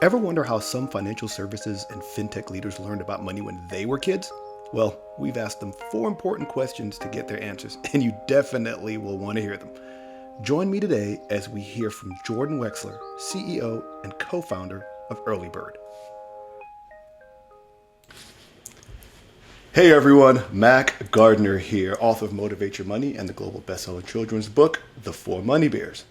Ever wonder how some financial services and fintech leaders learned about money when they were kids? Well, we've asked them four important questions to get their answers, and you definitely will want to hear them. Join me today as we hear from Jordan Wexler, CEO and co-founder of Early Bird. Hey everyone, Mac Gardner here, author of Motivate Your Money and the global best-selling children's book, The Four Money Bears.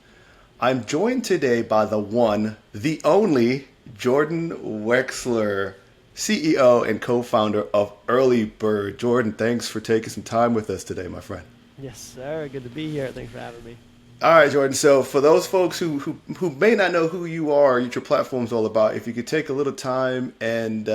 I'm joined today by the one, the only, Jordan Wexler, CEO and co-founder of Early Bird. Jordan, thanks for taking some time with us today, my friend. Yes, sir. Good to be here. Thanks for having me. All right, Jordan. So for those folks who may not know who you are, what your platform's all about, if you could take a little time and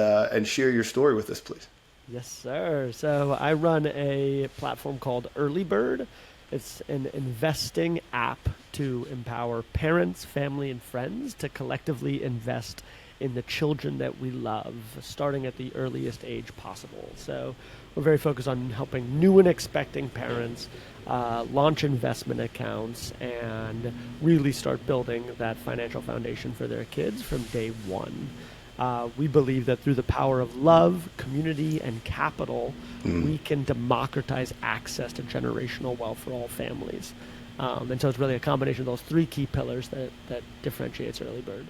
share your story with us, please. Yes, sir. So I run a platform called Early Bird. It's an investing app to empower parents, family, and friends to collectively invest in the children that we love, starting at the earliest age possible. So we're very focused on helping new and expecting parents launch investment accounts and really start building that financial foundation for their kids from day one. We believe that through the power of love, community, and capital, we can democratize access to generational wealth for all families. And so it's really a combination of those three key pillars that differentiates Early Bird.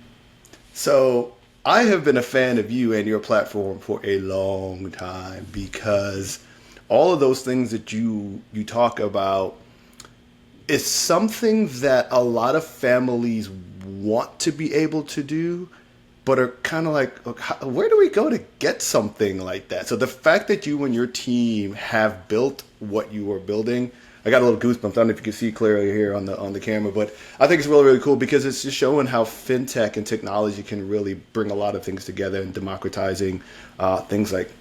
So I have been a fan of you and your platform for a long time because all of those things that you talk about is something that a lot of families want to be able to do, but are kind of like, where do we go to get something like that? So the fact that you and your team have built what you are building, I got a little goosebumps. I don't know if you can see clearly here on the camera, but I think it's really, really cool because it's just showing how fintech and technology can really bring a lot of things together and democratizing things like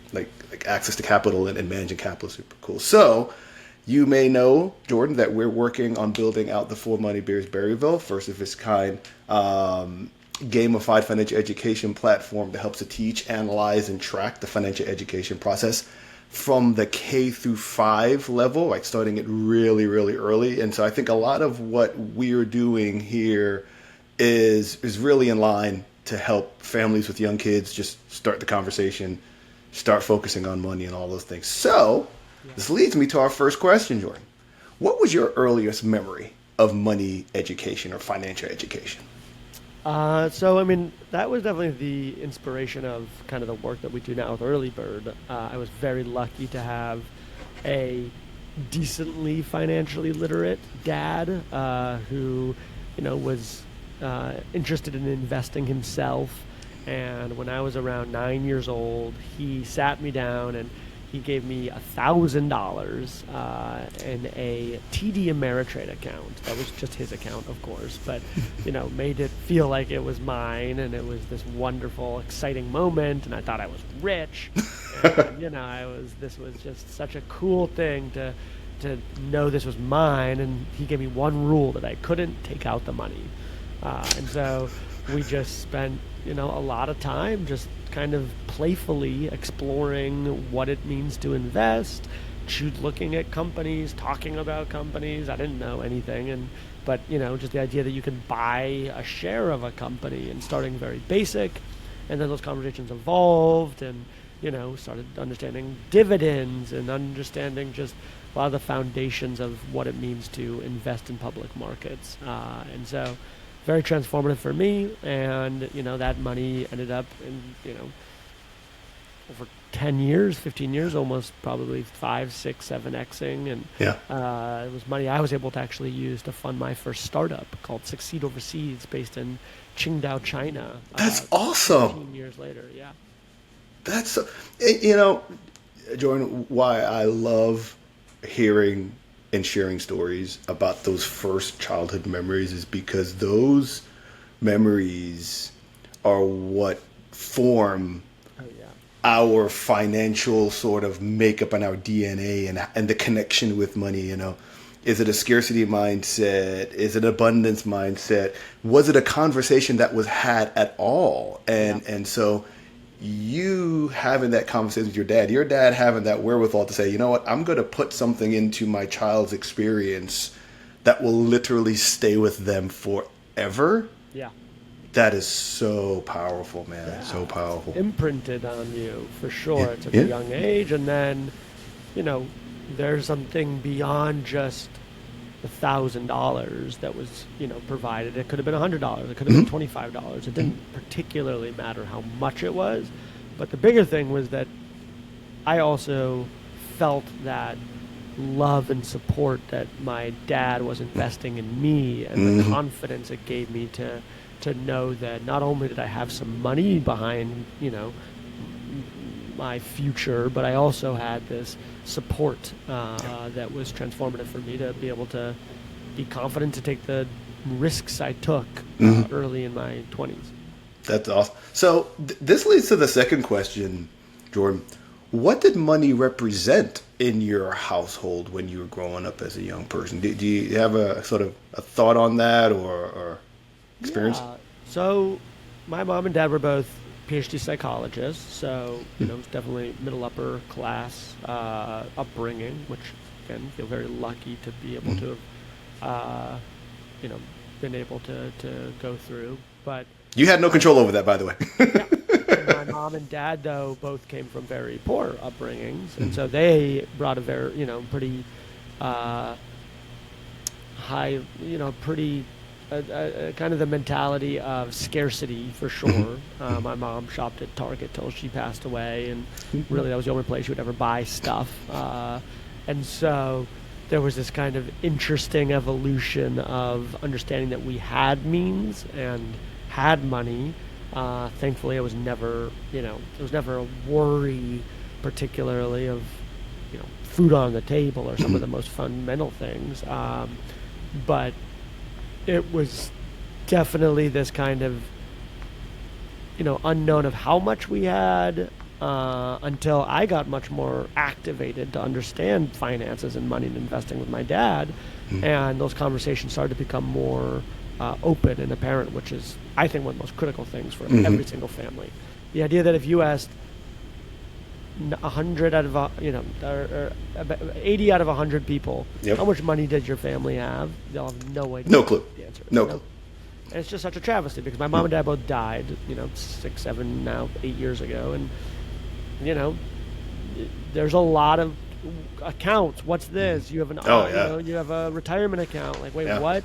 access to capital and managing capital is super cool. So you may know, Jordan, that we're working on building out the Four Money Bears Berryville, first of its kind gamified financial education platform that helps to teach, analyze, and track the financial education process from the K through 5 level, like starting it really, really early. And so I think a lot of what we're doing here is really in line to help families with young kids just start the conversation, start focusing on money and all those things. So this leads me to our first question, Jordan. What was your earliest memory of money education or financial education? That was definitely the inspiration of kind of the work that we do now with Early Bird. I was very lucky to have a decently financially literate dad who, was interested in investing himself. And when I was around 9 years old, he sat me down and he gave me $1,000 in a TD Ameritrade account. That was just his account, of course, but made it feel like it was mine, and it was this wonderful, exciting moment. And I thought I was rich, and this was just such a cool thing to know this was mine. And he gave me one rule that I couldn't take out the money, and so we just spent a lot of time just kind of playfully exploring what it means to invest, looking at companies, talking about companies. I didn't know anything, but just the idea that you can buy a share of a company, and starting very basic, and then those conversations evolved, and started understanding dividends and understanding just a lot of the foundations of what it means to invest in public markets, and so very transformative for me. And that money ended up in over 10 years, 15 years, almost probably 5, 6, 7xing. And it was money I was able to actually use to fund my first startup called Succeed Overseas, based in Qingdao, China. That's awesome. 15 years later, yeah. That's Jordan, why I love hearing and sharing stories about those first childhood memories is because those memories are what form our financial sort of makeup and our DNA and the connection with money. Is it a scarcity mindset? Is it an abundance mindset? Was it a conversation that was had at all? And so you having that conversation with your dad having that wherewithal to say, you know what, I'm going to put something into my child's experience that will literally stay with them forever. Yeah. That is so powerful, man. Yeah. So powerful. Imprinted on you for sure at such Yeah. a young age. And then, there's something beyond just the $1,000 that was, provided. It could have been $100. It could have been $25. It didn't particularly matter how much it was. But the bigger thing was that I also felt that love and support that my dad was investing in me, and the confidence it gave me to know that not only did I have some money behind, my future, but I also had this support that was transformative for me to be able to be confident to take the risks I took early in my 20s. That's awesome. So this leads to the second question, Jordan. What did money represent in your household when you were growing up as a young person? Do you have a sort of a thought on that or experience? Yeah. So my mom and dad were both PhD psychologists, so it was definitely middle upper class upbringing, which again, feel very lucky to be able to have been able to go through. But you had no control over that, by the way. yeah. And my mom and dad, though, both came from very poor upbringings, and so they brought a very pretty high, pretty kind of the mentality of scarcity for sure. My mom shopped at Target till she passed away, and really that was the only place she would ever buy stuff. And so there was this kind of interesting evolution of understanding that we had means and had money. Thankfully, it was never, there was never a worry, particularly of, food on the table or some of the most fundamental things. But it was definitely this kind of, unknown of how much we had until I got much more activated to understand finances and money and investing with my dad. And those conversations started to become more open and apparent, which is, I think, one of the most critical things for every single family. The idea that if you asked 100 out of, or 80 out of 100 people, how much money did your family have? They'll have no idea. No clue. The answer. No clue. And it's just such a travesty because my mom and dad both died, 6, 7, now 8 years ago. And, there's a lot of accounts. What's this? You have an, you have a retirement account. Like, wait, what?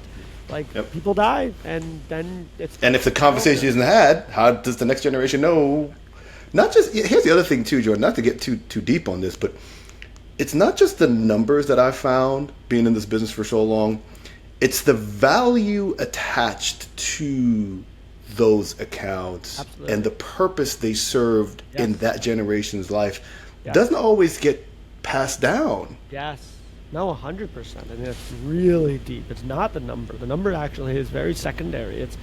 Like, people die, and then it's... And if the conversation isn't had, how does the next generation know? Not just... Here's the other thing, too, Jordan, not to get too deep on this, but it's not just the numbers that I've found being in this business for so long. It's the value attached to those accounts. Absolutely. And the purpose they served in that generation's life doesn't always get passed down. Yes. No, 100%. I mean, it's really deep. It's not the number. The number actually is very secondary. It's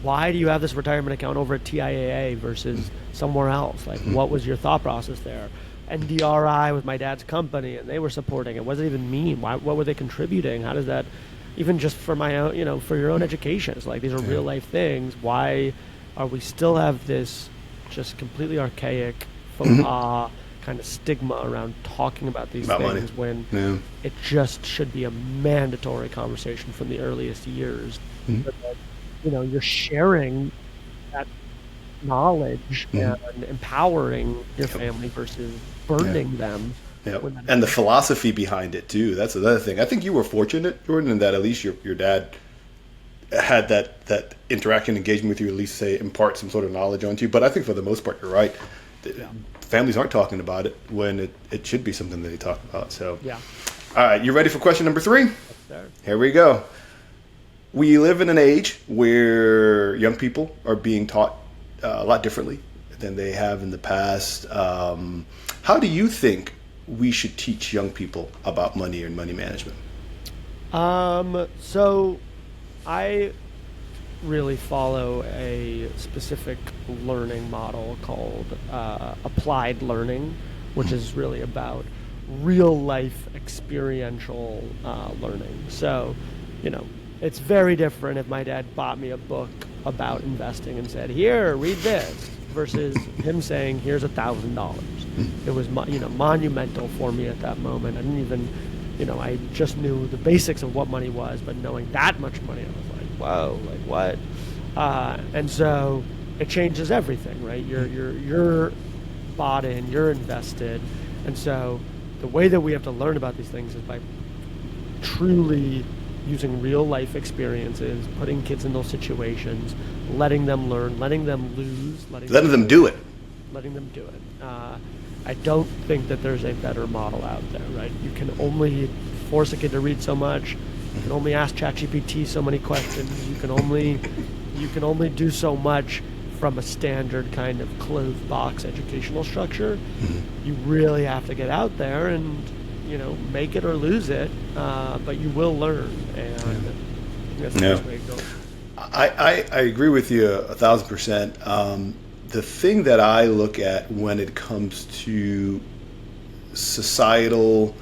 why do you have this retirement account over at TIAA versus somewhere else? Like, what was your thought process there? NDRI was my dad's company, and they were supporting it. What does it even mean? What were they contributing? How does that, even just for my own, for your own education? It's like, these are real life things. Why are we still have this just completely archaic faux pas kind of stigma around talking about these things money. When it just should be a mandatory conversation from the earliest years. But that, you're sharing that knowledge and empowering your family versus burdening them. And the philosophy behind it too. That's another thing. I think you were fortunate, Jordan, in that at least your dad had that interaction, engagement with you, at least say impart some sort of knowledge onto you. But I think for the most part, you're right. Families aren't talking about it when it should be something that they talk about. So, all right, you ready for question number 3? Here we go. We live in an age where young people are being taught a lot differently than they have in the past. How do you think we should teach young people about money and money management? So I really follow a specific learning model called applied learning, which is really about real life experiential learning. So, it's very different if my dad bought me a book about investing and said, "Here, read this," versus him saying, "Here's $1,000." It was monumental for me at that moment. I didn't even, I just knew the basics of what money was, but knowing that much money, I was like, whoa, like what? And so it changes everything, right? You're bought in, you're invested. And so the way that we have to learn about these things is by truly using real life experiences, putting kids in those situations, letting them learn, letting them lose, letting them do it. Letting them do it. I don't think that there's a better model out there, right? You can only force a kid to read so much. You can only ask ChatGPT so many questions. You can only do so much from a standard kind of closed box educational structure. You really have to get out there and, make it or lose it, but you will learn. And that's the best way to go. I agree with you 1,000%. The thing that I look at when it comes to societal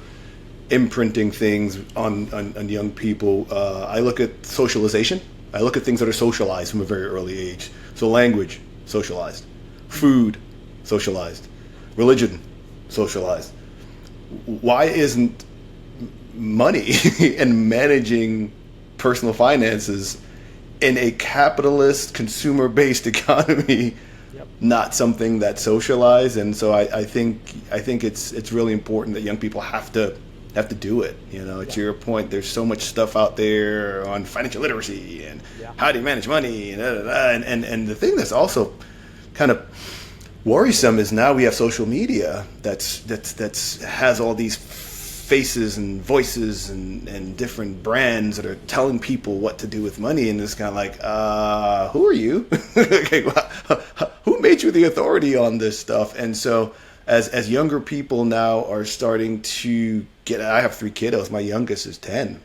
imprinting things on young people, I look at socialization. I look at things that are socialized from a very early age. So language, socialized. Food, socialized. Religion, socialized. Why isn't money and managing personal finances in a capitalist, consumer-based economy not something that's socialized? And so I think it's really important that young people have to do it. To your point, there's so much stuff out there on financial literacy and how do you manage money and the thing that's also kind of worrisome is now we have social media that's has all these faces and voices and different brands that are telling people what to do with money, and it's kind of like, who are you? Okay, who made you the authority on this stuff? And so as younger people now are starting to get, I have 3 kiddos. My youngest is 10.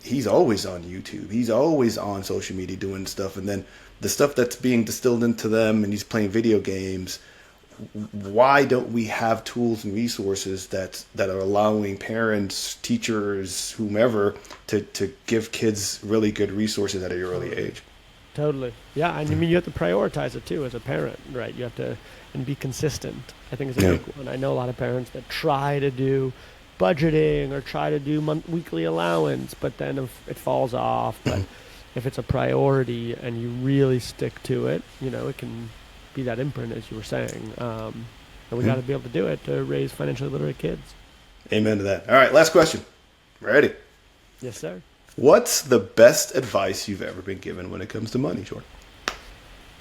He's always on YouTube. He's always on social media doing stuff. And then the stuff that's being distilled into them, and he's playing video games. Why don't we have tools and resources that are allowing parents, teachers, whomever to give kids really good resources at an early age? Totally. Yeah. I mean, you have to prioritize it too as a parent, right? You have to, and be consistent. I think it's a big one. I know a lot of parents that try to do budgeting or try to do weekly allowance, but then if it falls off. But if it's a priority and you really stick to it, it can be that imprint, as you were saying. And we got to be able to do it to raise financially literate kids. Amen to that. All right, last question. Ready? Yes, sir. What's the best advice you've ever been given when it comes to money, Jordan?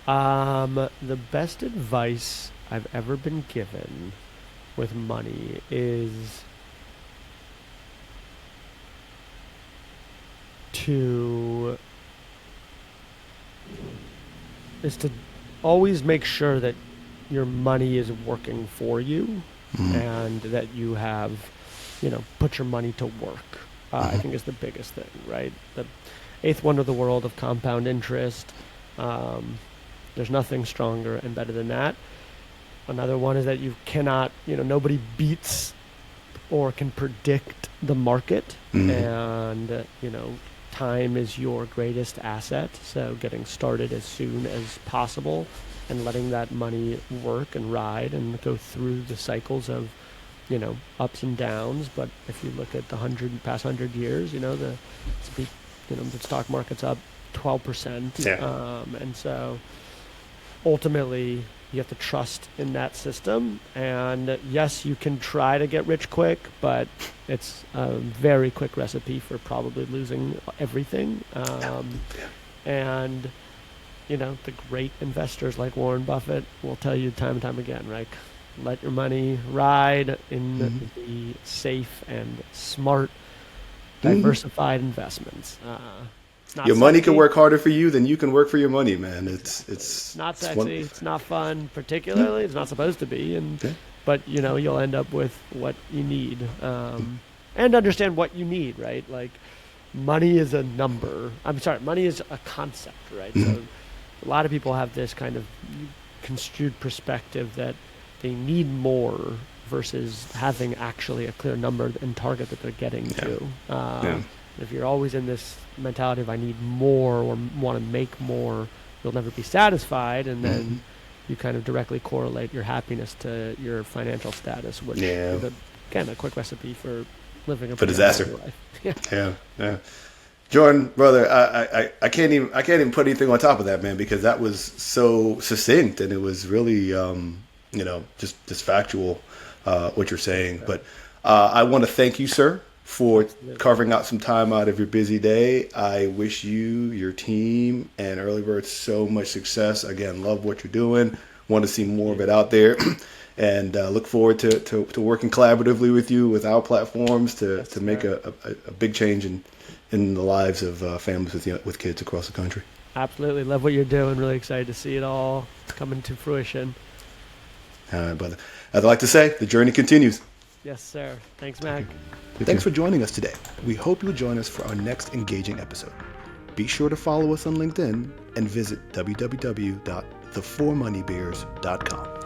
The best advice I've ever been given with money is to always make sure that your money is working for you and that you have, put your money to work. I think is the biggest thing, right? The 8th wonder of the world of compound interest. There's nothing stronger and better than that. Another one is that you cannot, nobody beats or can predict the market. And, time is your greatest asset. So getting started as soon as possible and letting that money work and ride and go through the cycles of, ups and downs. But if you look at the past 100 years, the stock market's up 12%. And so ultimately you have to trust in that system. And yes, you can try to get rich quick, but it's a very quick recipe for probably losing everything. And, the great investors like Warren Buffett will tell you time and time again, right? Let your money ride in the safe and smart, diversified investments. Your money can work harder for you than you can work for your money, man. It's not sexy. It's not fun, particularly. It's not supposed to be. But you'll end up with what you need, and understand what you need, right? Like, money is a number. Money is a concept, right? So a lot of people have this kind of construed perspective that they need more versus having actually a clear number and target that they're getting to. If you're always in this mentality of I need more or want to make more, you'll never be satisfied, and then you kind of directly correlate your happiness to your financial status, which is, again, a quick recipe for living a disaster. Life. Yeah. Jordan, brother, I can't even put anything on top of that, man, because that was so succinct and it was really just factual what you're saying. But I want to thank you, sir, for carving out some time out of your busy day. I wish you, your team, and Early Bird so much success. Again, love what you're doing. Want to see more of it out there, and look forward to working collaboratively with you with our platforms to make a big change in the lives of families with kids across the country. Absolutely. Love what you're doing. Really excited to see it all coming to fruition. All right, brother. As I like to say, the journey continues. Yes, sir. Thanks, Mac. Thanks for joining us today. We hope you'll join us for our next engaging episode. Be sure to follow us on LinkedIn and visit www.theformoneybears.com.